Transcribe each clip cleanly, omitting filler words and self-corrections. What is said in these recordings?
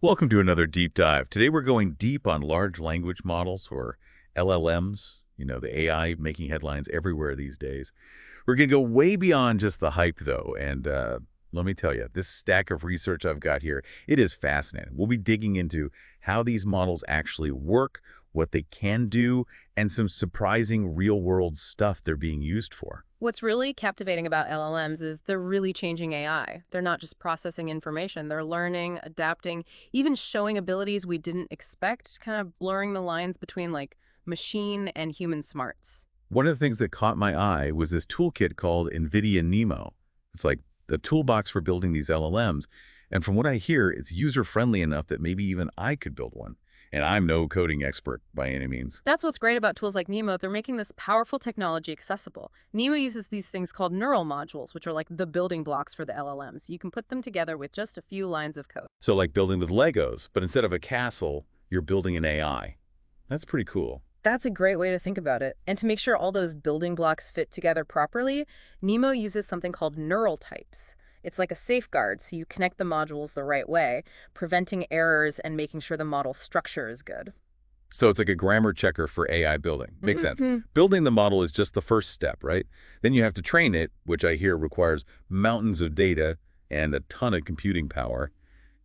Welcome to another deep dive. Today we're going deep on large language models, or LLMs, the AI making headlines everywhere these days. We're going to go way beyond just the hype, though, and let me tell you, this stack of research I've got here, it is fascinating. We'll be digging into how these models actually work, what they can do, and some surprising real-world stuff they're being used for. What's really captivating about LLMs is they're really changing AI. They're not just processing information, they're learning, adapting, even showing abilities we didn't expect, kind of blurring the lines between machine and human smarts. One of the things that caught my eye was this toolkit called NVIDIA NeMo. It's like the toolbox for building these LLMs. And from what I hear, it's user-friendly enough that maybe even I could build one. And I'm no coding expert by any means. That's what's great about tools like NeMo. They're making this powerful technology accessible. NeMo uses these things called neural modules, which are like the building blocks for the LLMs. You can put them together with just a few lines of code. So like building with Legos, but instead of a castle, you're building an AI. That's pretty cool. That's a great way to think about it. And to make sure all those building blocks fit together properly, NeMo uses something called neural types. It's like a safeguard, so you connect the modules the right way, preventing errors and making sure the model structure is good. So it's like a grammar checker for AI building. Makes sense. Mhm. Building the model is just the first step, right? Then you have to train it, which I hear requires mountains of data and a ton of computing power.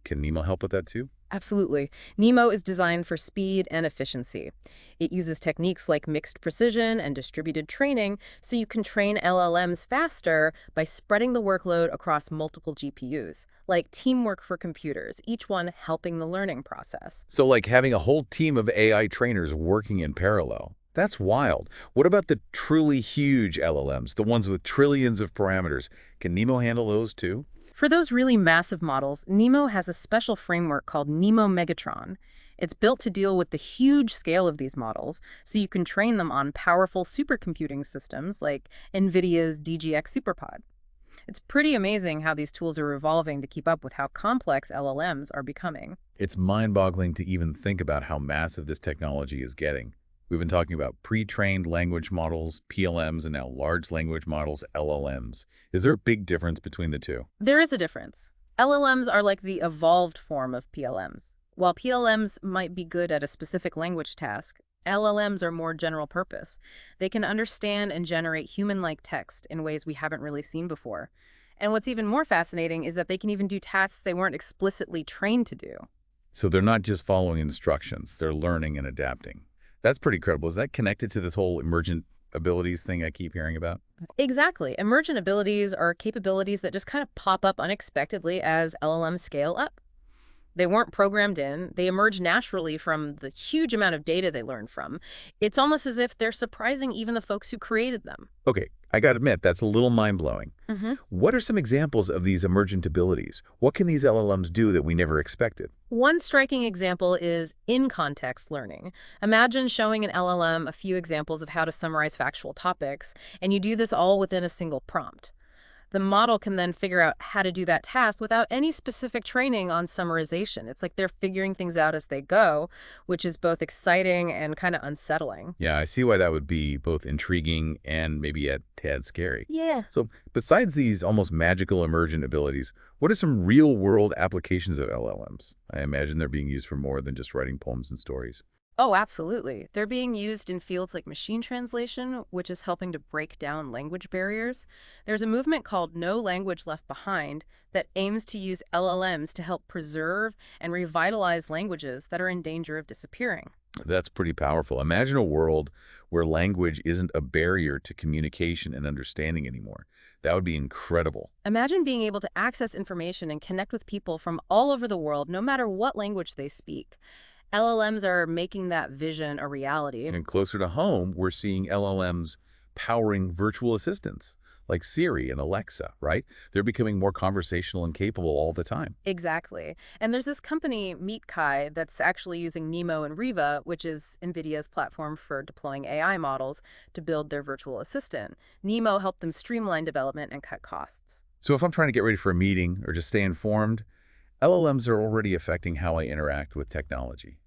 Can Nemo help with that too? Absolutely. NeMo is designed for speed and efficiency. It uses techniques like mixed precision and distributed training, so you can train LLMs faster by spreading the workload across multiple GPUs, like teamwork for computers, each one helping the learning process. So like having a whole team of AI trainers working in parallel. That's wild. What about the truly huge LLMs, the ones with trillions of parameters? Can Nemo handle those too? For those really massive models, NeMo has a special framework called NeMo Megatron. It's built to deal with the huge scale of these models, so you can train them on powerful supercomputing systems like NVIDIA's DGX SuperPod. It's pretty amazing how these tools are evolving to keep up with how complex LLMs are becoming. It's mind-boggling to even think about how massive this technology is getting. We've been talking about pre-trained language models, PLMs, and now large language models, LLMs. Is there a big difference between the two? There is a difference. LLMs are like the evolved form of PLMs. While PLMs might be good at a specific language task, LLMs are more general purpose. They can understand and generate human-like text in ways we haven't really seen before. And what's even more fascinating is that they can even do tasks they weren't explicitly trained to do. So they're not just following instructions, they're learning and adapting. That's pretty credible. Is that connected to this whole emergent abilities thing I keep hearing about? Exactly. Emergent abilities are capabilities that just kind of pop up unexpectedly as LLMs scale up. They weren't programmed in. They emerge naturally from the huge amount of data they learn from. It's almost as if they're surprising even the folks who created them. Okay, I gotta admit, that's a little mind-blowing. hmm What are some examples of these emergent abilities? What can these LLMs do that we never expected? One striking example is in-context learning. Imagine showing an LLM a few examples of how to summarize factual topics, and you do this all within a single prompt. The model can then figure out how to do that task without any specific training on summarization. It's like they're figuring things out as they go, which is both exciting and kind of unsettling. Yeah, I see why that would be both intriguing and maybe a tad scary. Yeah. So besides these almost magical emergent abilities, what are some real-world applications of LLMs? I imagine they're being used for more than just writing poems and stories. Oh, absolutely. They're being used in fields like machine translation, which is helping to break down language barriers. There's a movement called No Language Left Behind that aims to use LLMs to help preserve and revitalize languages that are in danger of disappearing. That's pretty powerful. Imagine a world where language isn't a barrier to communication and understanding anymore. That would be incredible. Imagine being able to access information and connect with people from all over the world, no matter what language they speak. LLMs are making that vision a reality. And closer to home, we're seeing LLMs powering virtual assistants like Siri and Alexa, right? They're becoming more conversational and capable all the time. Exactly. And there's this company, MeetKai, that's actually using NeMo and Riva, which is NVIDIA's platform for deploying AI models, to build their virtual assistant. NeMo helped them streamline development and cut costs. So if I'm trying to get ready for a meeting or just stay informed, LLMs are already affecting how I interact with technology.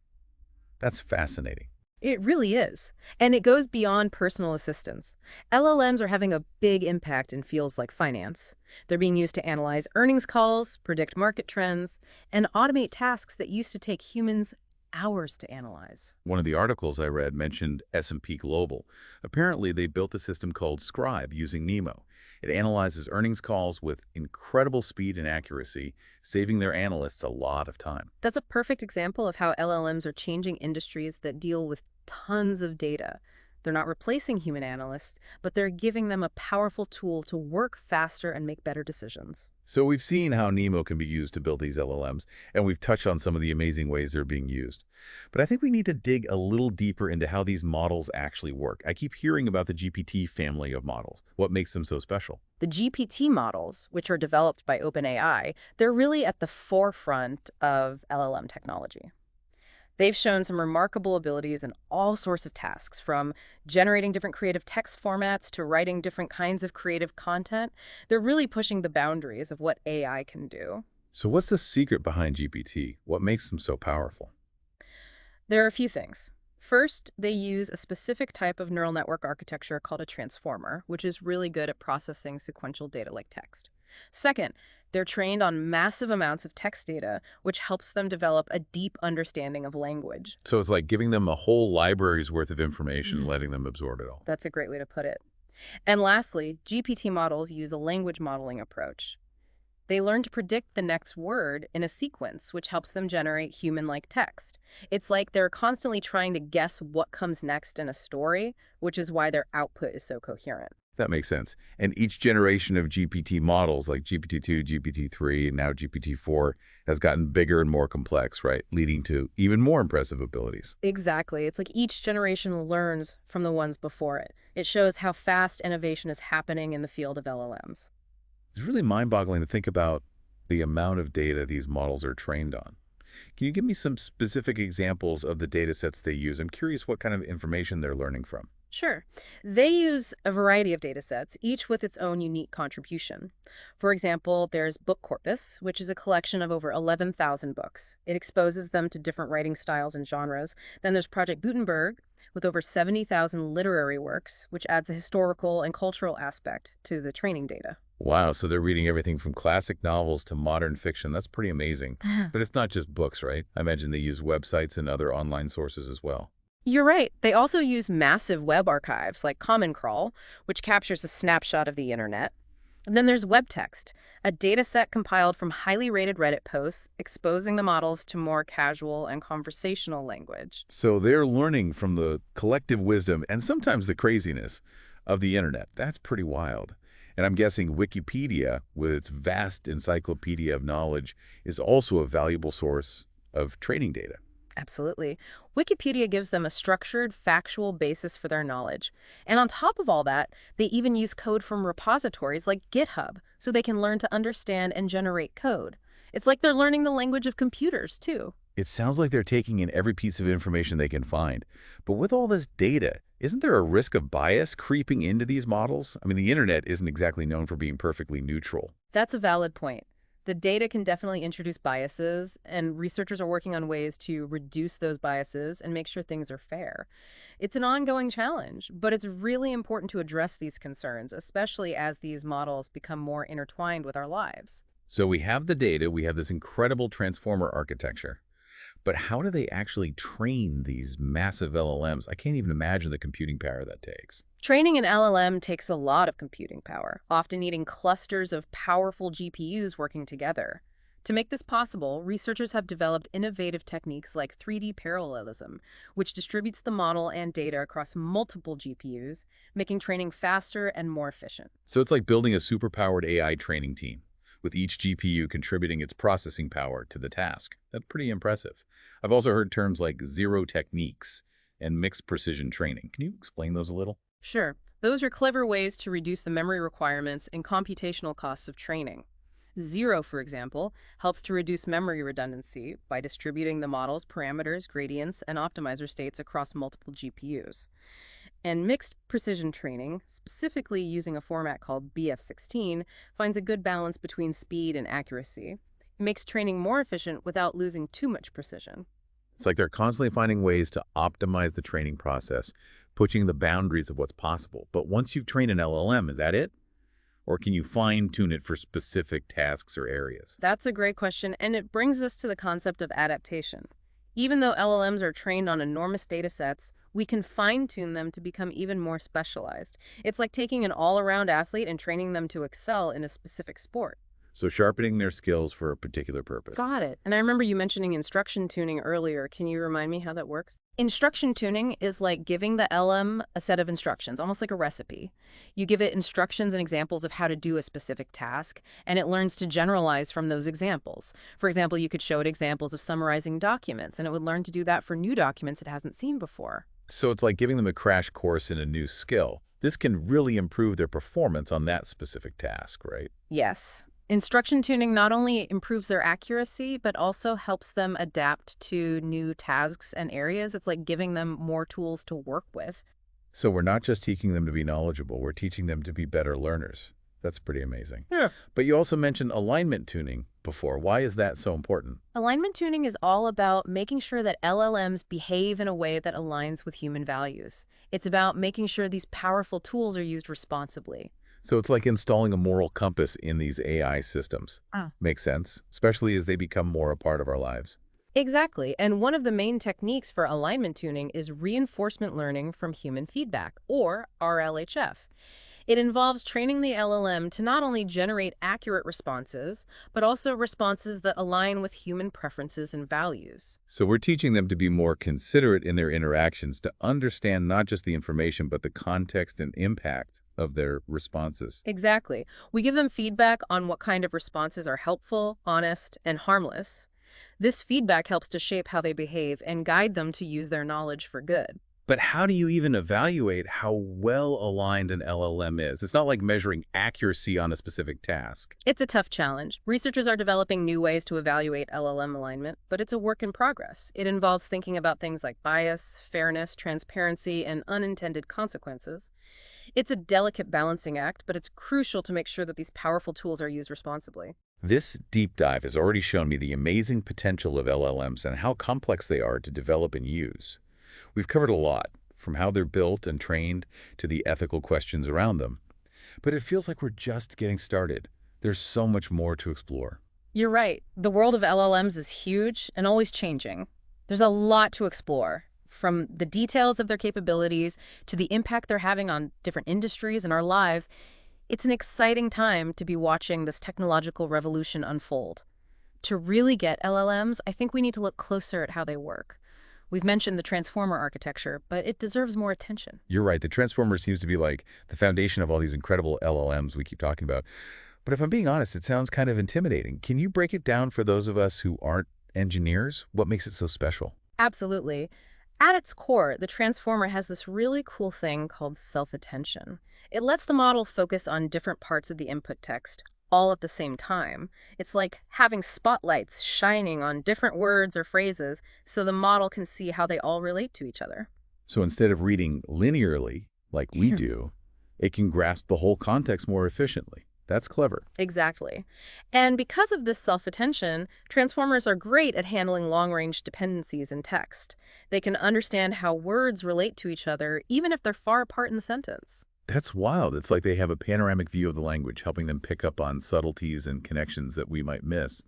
That's fascinating. It really is. And it goes beyond personal assistance. LLMs are having a big impact in fields like finance. They're being used to analyze earnings calls, predict market trends, and automate tasks that used to take humans hours to analyze. One of the articles I read mentioned S&P Global. Apparently, they built a system called Scribe using NeMo. It analyzes earnings calls with incredible speed and accuracy, saving their analysts a lot of time. That's a perfect example of how LLMs are changing industries that deal with tons of data. They're not replacing human analysts, but they're giving them a powerful tool to work faster and make better decisions. So we've seen how NeMo can be used to build these LLMs, and we've touched on some of the amazing ways they're being used. But I think we need to dig a little deeper into how these models actually work. I keep hearing about the GPT family of models. What makes them so special? The GPT models, which are developed by OpenAI, they're really at the forefront of LLM technology. They've shown some remarkable abilities in all sorts of tasks, from generating different creative text formats to writing different kinds of creative content. They're really pushing the boundaries of what AI can do. So what's the secret behind GPT? What makes them so powerful? There are a few things. First, they use a specific type of neural network architecture called a transformer, which is really good at processing sequential data like text. Second, they're trained on massive amounts of text data, which helps them develop a deep understanding of language. So it's like giving them a whole library's worth of information, letting them absorb it all. That's a great way to put it. And lastly, GPT models use a language modeling approach. They learn to predict the next word in a sequence, which helps them generate human-like text. It's like they're constantly trying to guess what comes next in a story, which is why their output is so coherent. That makes sense. And each generation of GPT models, like GPT-2, GPT-3, and now GPT-4, has gotten bigger and more complex, right? Leading to even more impressive abilities. Exactly. It's like each generation learns from the ones before it. It shows how fast innovation is happening in the field of LLMs. It's really mind-boggling to think about the amount of data these models are trained on. Can you give me some specific examples of the data sets they use? I'm curious what kind of information they're learning from. Sure. They use a variety of data sets, each with its own unique contribution. For example, there's Book Corpus, which is a collection of over 11,000 books. It exposes them to different writing styles and genres. Then there's Project Gutenberg, with over 70,000 literary works, which adds a historical and cultural aspect to the training data. Wow, so they're reading everything from classic novels to modern fiction. That's pretty amazing. But it's not just books, right? I imagine they use websites and other online sources as well. You're right. They also use massive web archives like Common Crawl, which captures a snapshot of the internet. And then there's web text, a data set compiled from highly rated Reddit posts, exposing the models to more casual and conversational language. So they're learning from the collective wisdom and sometimes the craziness of the internet. That's pretty wild. And I'm guessing Wikipedia, with its vast encyclopedia of knowledge, is also a valuable source of training data. Absolutely. Wikipedia gives them a structured, factual basis for their knowledge. And on top of all that, they even use code from repositories like GitHub so they can learn to understand and generate code. It's like they're learning the language of computers, too. It sounds like they're taking in every piece of information they can find. But with all this data, isn't there a risk of bias creeping into these models? I mean, the internet isn't exactly known for being perfectly neutral. That's a valid point. The data can definitely introduce biases, and researchers are working on ways to reduce those biases and make sure things are fair. It's an ongoing challenge, but it's really important to address these concerns, especially as these models become more intertwined with our lives. So we have the data, we have this incredible transformer architecture. But how do they actually train these massive LLMs? I can't even imagine the computing power that takes. Training an LLM takes a lot of computing power, often needing clusters of powerful GPUs working together. To make this possible, researchers have developed innovative techniques like 3D parallelism, which distributes the model and data across multiple GPUs, making training faster and more efficient. So it's like building a superpowered AI training team, with each GPU contributing its processing power to the task. That's pretty impressive. I've also heard terms like zero techniques and mixed precision training. Can you explain those a little? Sure, those are clever ways to reduce the memory requirements and computational costs of training. Zero, for example, helps to reduce memory redundancy by distributing the model's parameters, gradients, and optimizer states across multiple GPUs. And mixed precision training, specifically using a format called BF16, finds a good balance between speed and accuracy. It makes training more efficient without losing too much precision. It's like they're constantly finding ways to optimize the training process, pushing the boundaries of what's possible. But once you've trained an LLM, is that it? Or can you fine-tune it for specific tasks or areas? That's a great question, and it brings us to the concept of adaptation. Even though LLMs are trained on enormous data sets, we can fine-tune them to become even more specialized. It's like taking an all-around athlete and training them to excel in a specific sport. So sharpening their skills for a particular purpose. Got it. And I remember you mentioning instruction tuning earlier. Can you remind me how that works? Instruction tuning is like giving the LM a set of instructions, almost like a recipe. You give it instructions and examples of how to do a specific task, and it learns to generalize from those examples. For example, you could show it examples of summarizing documents, and it would learn to do that for new documents it hasn't seen before. So it's like giving them a crash course in a new skill. This can really improve their performance on that specific task, right? Yes. Instruction tuning not only improves their accuracy, but also helps them adapt to new tasks and areas. It's like giving them more tools to work with. So we're not just teaching them to be knowledgeable, we're teaching them to be better learners. That's pretty amazing. Yeah. But you also mentioned alignment tuning before. Why is that so important? Alignment tuning is all about making sure that LLMs behave in a way that aligns with human values. It's about making sure these powerful tools are used responsibly. So it's like installing a moral compass in these AI systems. Makes sense, especially as they become more a part of our lives. Exactly. And one of the main techniques for alignment tuning is reinforcement learning from human feedback, or RLHF. It involves training the LLM to not only generate accurate responses, but also responses that align with human preferences and values. So we're teaching them to be more considerate in their interactions, to understand not just the information, but the context and impact of their responses. Exactly. We give them feedback on what kind of responses are helpful, honest, and harmless. This feedback helps to shape how they behave and guide them to use their knowledge for good. But how do you even evaluate how well aligned an LLM is? It's not like measuring accuracy on a specific task. It's a tough challenge. Researchers are developing new ways to evaluate LLM alignment, but it's a work in progress. It involves thinking about things like bias, fairness, transparency, and unintended consequences. It's a delicate balancing act, but it's crucial to make sure that these powerful tools are used responsibly. This deep dive has already shown me the amazing potential of LLMs and how complex they are to develop and use. We've covered a lot, from how they're built and trained to the ethical questions around them. But it feels like we're just getting started. There's so much more to explore. You're right. The world of LLMs is huge and always changing. There's a lot to explore, from the details of their capabilities to the impact they're having on different industries and our lives. It's an exciting time to be watching this technological revolution unfold. To really get LLMs, I think we need to look closer at how they work. We've mentioned the transformer architecture, but it deserves more attention. You're right. The transformer seems to be like the foundation of all these incredible LLMs we keep talking about. But if I'm being honest, it sounds kind of intimidating. Can you break it down for those of us who aren't engineers? What makes it so special? Absolutely. At its core, the transformer has this really cool thing called self-attention. It lets the model focus on different parts of the input text, all at the same time. It's like having spotlights shining on different words or phrases so the model can see how they all relate to each other. So instead of reading linearly, like we do, it can grasp the whole context more efficiently. That's clever. Exactly. And because of this self-attention, transformers are great at handling long-range dependencies in text. They can understand how words relate to each other, even if they're far apart in the sentence. That's wild. It's like they have a panoramic view of the language, helping them pick up on subtleties and connections that we might miss.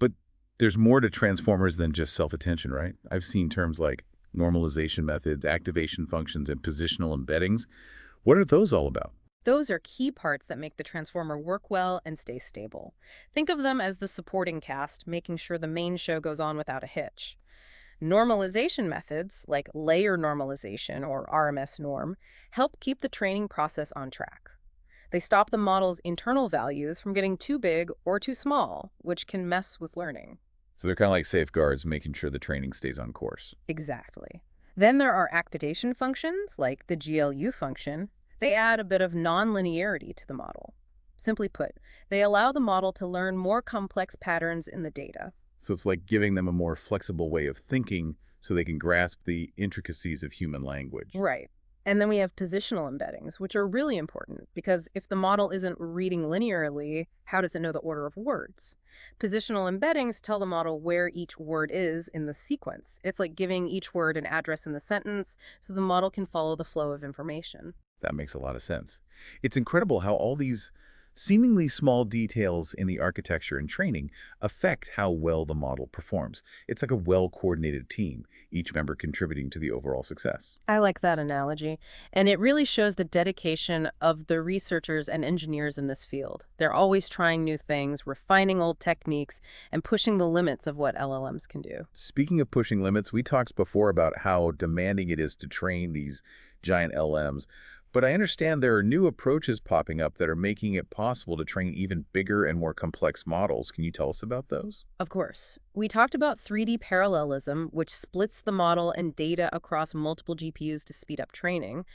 But there's more to transformers than just self-attention, right? I've seen terms like normalization methods, activation functions, and positional embeddings. What are those all about? Those are key parts that make the transformer work well and stay stable. Think of them as the supporting cast, making sure the main show goes on without a hitch. Normalization methods, like layer normalization or RMS norm, help keep the training process on track. They stop the model's internal values from getting too big or too small, which can mess with learning. So they're kind of like safeguards, making sure the training stays on course. Exactly. Then there are activation functions, like the GLU function. They add a bit of nonlinearity to the model. Simply put, they allow the model to learn more complex patterns in the data. So it's like giving them a more flexible way of thinking so they can grasp the intricacies of human language. Right. And then we have positional embeddings, which are really important because if the model isn't reading linearly, how does it know the order of words? Positional embeddings tell the model where each word is in the sequence. It's like giving each word an address in the sentence so the model can follow the flow of information. That makes a lot of sense. It's incredible how all these seemingly small details in the architecture and training affect how well the model performs. It's like a well-coordinated team, each member contributing to the overall success. I like that analogy. And it really shows the dedication of the researchers and engineers in this field. They're always trying new things, refining old techniques, and pushing the limits of what LLMs can do. Speaking of pushing limits, we talked before about how demanding it is to train these giant LMs. But I understand there are new approaches popping up that are making it possible to train even bigger and more complex models. Can you tell us about those? Of course. We talked about 3D parallelism, which splits the model and data across multiple GPUs to speed up training.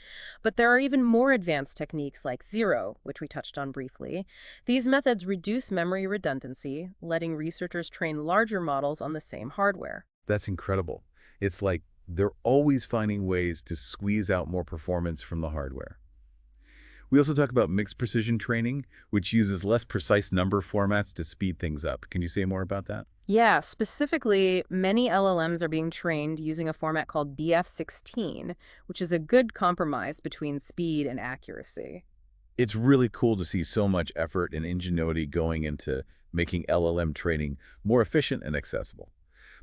But there are even more advanced techniques like zero, which we touched on briefly. These methods reduce memory redundancy, letting researchers train larger models on the same hardware. That's incredible. It's like they're always finding ways to squeeze out more performance from the hardware. We also talk about mixed precision training, which uses less precise number formats to speed things up. Can you say more about that? Yeah, specifically, many LLMs are being trained using a format called BF16, which is a good compromise between speed and accuracy. It's really cool to see so much effort and ingenuity going into making LLM training more efficient and accessible.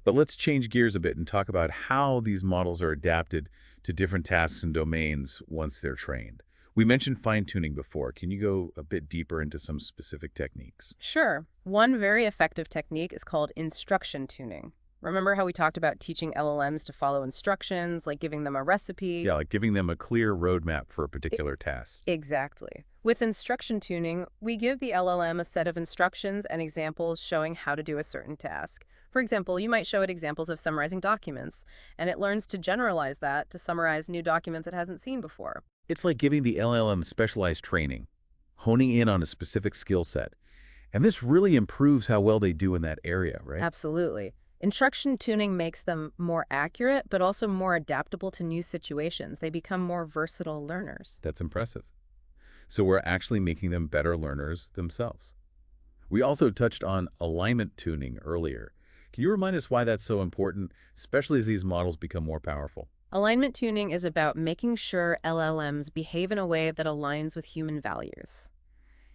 But let's change gears a bit and talk about how these models are adapted to different tasks and domains once they're trained. We mentioned fine-tuning before. Can you go a bit deeper into some specific techniques? Sure, one very effective technique is called instruction tuning. Remember how we talked about teaching LLMs to follow instructions, like giving them a recipe? Yeah, like giving them a clear roadmap for a particular task. Exactly. With instruction tuning, we give the LLM a set of instructions and examples showing how to do a certain task. For example, you might show it examples of summarizing documents, and it learns to generalize that to summarize new documents it hasn't seen before. It's like giving the LLM specialized training, honing in on a specific skill set. And this really improves how well they do in that area, right? Absolutely. Instruction tuning makes them more accurate, but also more adaptable to new situations. They become more versatile learners. That's impressive. So we're actually making them better learners themselves. We also touched on alignment tuning earlier. Can you remind us why that's so important, especially as these models become more powerful? Alignment tuning is about making sure LLMs behave in a way that aligns with human values.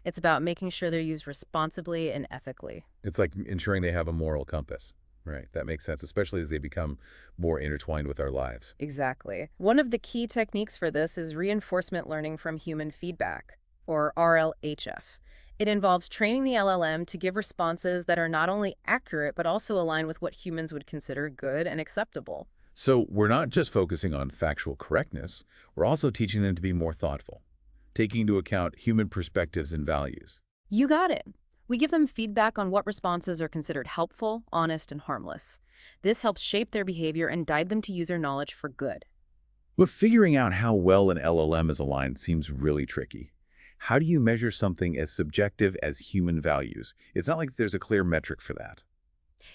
It's about making sure they're used responsibly and ethically. It's like ensuring they have a moral compass. Right, that makes sense, especially as they become more intertwined with our lives. Exactly. One of the key techniques for this is reinforcement learning from human feedback, or RLHF. It involves training the LLM to give responses that are not only accurate, but also align with what humans would consider good and acceptable. So we're not just focusing on factual correctness, we're also teaching them to be more thoughtful, taking into account human perspectives and values. You got it. We give them feedback on what responses are considered helpful, honest, and harmless. This helps shape their behavior and guide them to use their knowledge for good. But figuring out how well an LLM is aligned seems really tricky. How do you measure something as subjective as human values? It's not like there's a clear metric for that.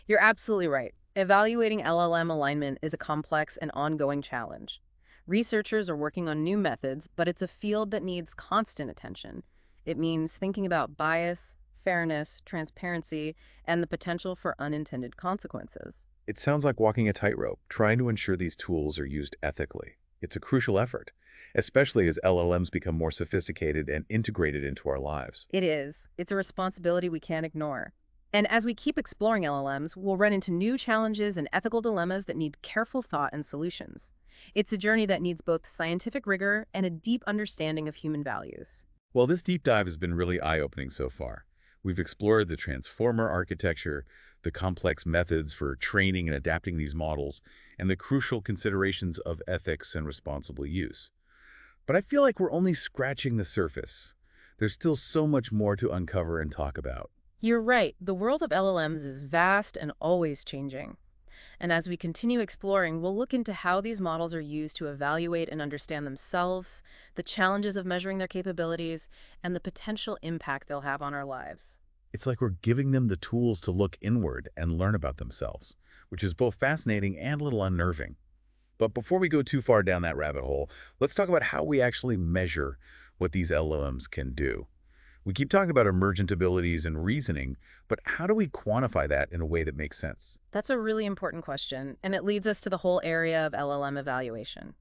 You're absolutely right. Evaluating LLM alignment is a complex and ongoing challenge. Researchers are working on new methods, but it's a field that needs constant attention. It means thinking about bias, fairness, transparency, and the potential for unintended consequences. It sounds like walking a tightrope, trying to ensure these tools are used ethically. It's a crucial effort, especially as LLMs become more sophisticated and integrated into our lives. It is. It's a responsibility we can't ignore. And as we keep exploring LLMs, we'll run into new challenges and ethical dilemmas that need careful thought and solutions. It's a journey that needs both scientific rigor and a deep understanding of human values. Well, this deep dive has been really eye-opening so far. We've explored the transformer architecture, the complex methods for training and adapting these models, and the crucial considerations of ethics and responsible use. But I feel like we're only scratching the surface. There's still so much more to uncover and talk about. You're right. The world of LLMs is vast and always changing. And as we continue exploring, we'll look into how these models are used to evaluate and understand themselves, the challenges of measuring their capabilities, and the potential impact they'll have on our lives. It's like we're giving them the tools to look inward and learn about themselves, which is both fascinating and a little unnerving. But before we go too far down that rabbit hole, let's talk about how we actually measure what these LLMs can do. We keep talking about emergent abilities and reasoning, but how do we quantify that in a way that makes sense? That's a really important question, and it leads us to the whole area of LLM evaluation.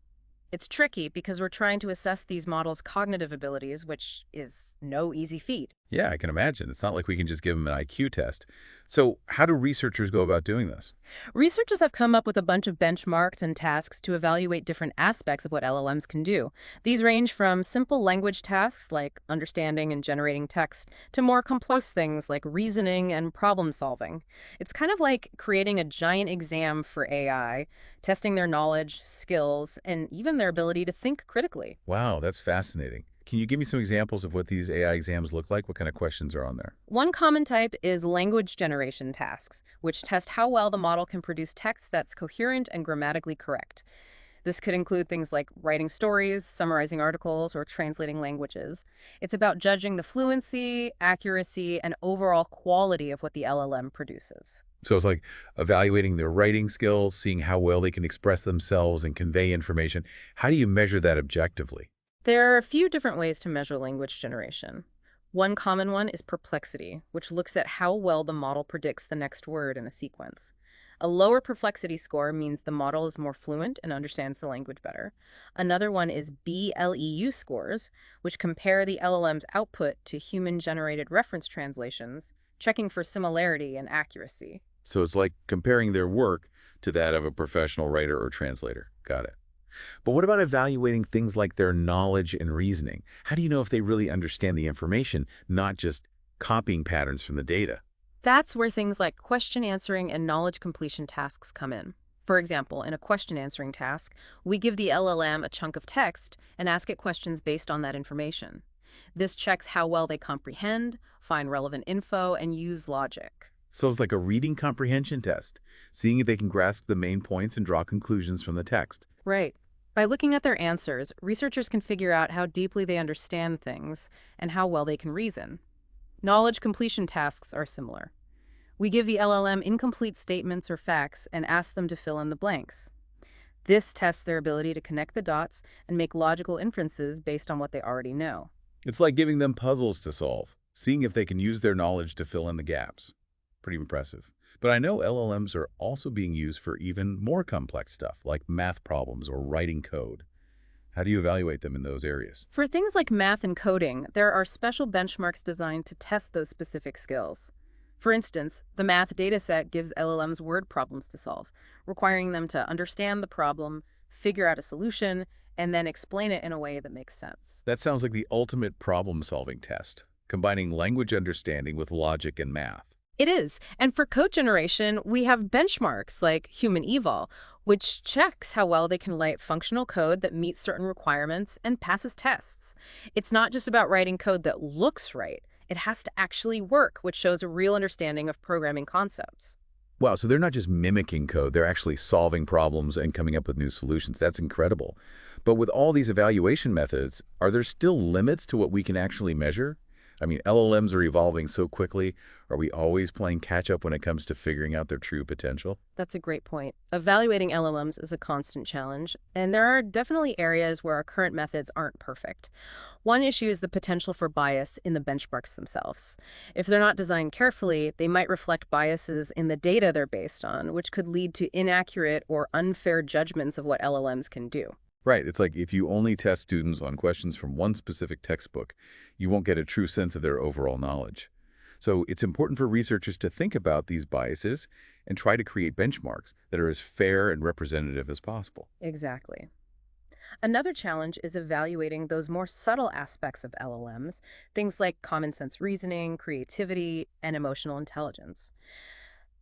It's tricky because we're trying to assess these models' cognitive abilities, which is no easy feat. Yeah, I can imagine. It's not like we can just give them an IQ test. So how do researchers go about doing this? Researchers have come up with a bunch of benchmarks and tasks to evaluate different aspects of what LLMs can do. These range from simple language tasks like understanding and generating text to more complex things like reasoning and problem solving. It's kind of like creating a giant exam for AI, testing their knowledge, skills, and even their ability to think critically. Wow, that's fascinating. Can you give me some examples of what these AI exams look like? What kind of questions are on there? One common type is language generation tasks, which test how well the model can produce text that's coherent and grammatically correct. This could include things like writing stories, summarizing articles, or translating languages. It's about judging the fluency, accuracy, and overall quality of what the LLM produces. So it's like evaluating their writing skills, seeing how well they can express themselves and convey information. How do you measure that objectively? There are a few different ways to measure language generation. One common one is perplexity, which looks at how well the model predicts the next word in a sequence. A lower perplexity score means the model is more fluent and understands the language better. Another one is BLEU scores, which compare the LLM's output to human-generated reference translations, checking for similarity and accuracy. So it's like comparing their work to that of a professional writer or translator. Got it. But what about evaluating things like their knowledge and reasoning? How do you know if they really understand the information, not just copying patterns from the data? That's where things like question answering and knowledge completion tasks come in. For example, in a question answering task, we give the LLM a chunk of text and ask it questions based on that information. This checks how well they comprehend, find relevant info, and use logic. So it's like a reading comprehension test, seeing if they can grasp the main points and draw conclusions from the text. Right. By looking at their answers, researchers can figure out how deeply they understand things and how well they can reason. Knowledge completion tasks are similar. We give the LLM incomplete statements or facts and ask them to fill in the blanks. This tests their ability to connect the dots and make logical inferences based on what they already know. It's like giving them puzzles to solve, seeing if they can use their knowledge to fill in the gaps. Pretty impressive. But I know LLMs are also being used for even more complex stuff, like math problems or writing code. How do you evaluate them in those areas? For things like math and coding, there are special benchmarks designed to test those specific skills. For instance, the math dataset gives LLMs word problems to solve, requiring them to understand the problem, figure out a solution, and then explain it in a way that makes sense. That sounds like the ultimate problem-solving test, combining language understanding with logic and math. It is. And for code generation, we have benchmarks like Human Eval, which checks how well they can write functional code that meets certain requirements and passes tests. It's not just about writing code that looks right. It has to actually work, which shows a real understanding of programming concepts. Wow, so they're not just mimicking code, they're actually solving problems and coming up with new solutions. That's incredible. But with all these evaluation methods, are there still limits to what we can actually measure? I mean, LLMs are evolving so quickly. Are we always playing catch up when it comes to figuring out their true potential? That's a great point. Evaluating LLMs is a constant challenge, and there are definitely areas where our current methods aren't perfect. One issue is the potential for bias in the benchmarks themselves. If they're not designed carefully, they might reflect biases in the data they're based on, which could lead to inaccurate or unfair judgments of what LLMs can do. Right. It's like if you only test students on questions from one specific textbook, you won't get a true sense of their overall knowledge. So it's important for researchers to think about these biases and try to create benchmarks that are as fair and representative as possible. Exactly. Another challenge is evaluating those more subtle aspects of LLMs, things like common sense reasoning, creativity, and emotional intelligence.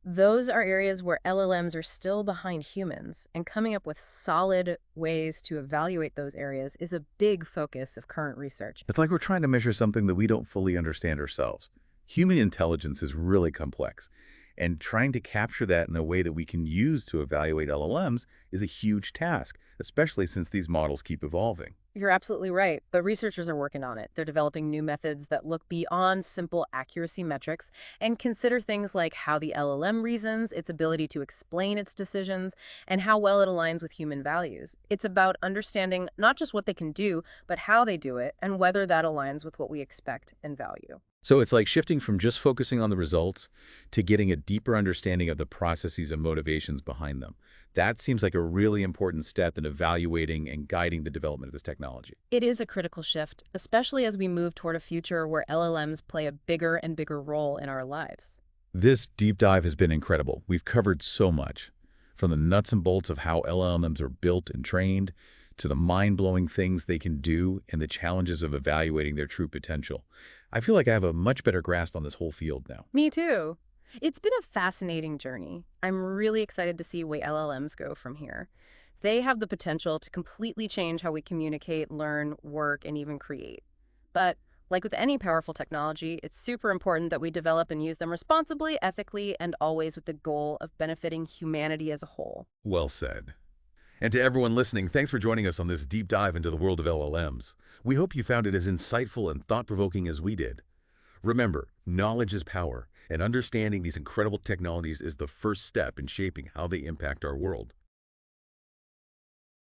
Those are areas where LLMs are still behind humans, and coming up with solid ways to evaluate those areas is a big focus of current research. It's like we're trying to measure something that we don't fully understand ourselves. Human intelligence is really complex, And trying to capture that in a way that we can use to evaluate LLMs is a huge task, especially since these models keep evolving. You're absolutely right. The researchers are working on it. They're developing new methods that look beyond simple accuracy metrics and consider things like how the LLM reasons, its ability to explain its decisions, and how well it aligns with human values. It's about understanding not just what they can do, but how they do it and whether that aligns with what we expect and value. So it's like shifting from just focusing on the results to getting a deeper understanding of the processes and motivations behind them. That seems like a really important step in evaluating and guiding the development of this technology. It is a critical shift, especially as we move toward a future where LLMs play a bigger and bigger role in our lives. This deep dive has been incredible. We've covered so much, from the nuts and bolts of how LLMs are built and trained, to the mind-blowing things they can do and the challenges of evaluating their true potential. I feel like I have a much better grasp on this whole field now. Me too. It's been a fascinating journey. I'm really excited to see where LLMs go from here. They have the potential to completely change how we communicate, learn, work, and even create. But like with any powerful technology, it's super important that we develop and use them responsibly, ethically, and always with the goal of benefiting humanity as a whole. Well said. And to everyone listening, thanks for joining us on this deep dive into the world of LLMs. We hope you found it as insightful and thought-provoking as we did. Remember, knowledge is power, and understanding these incredible technologies is the first step in shaping how they impact our world.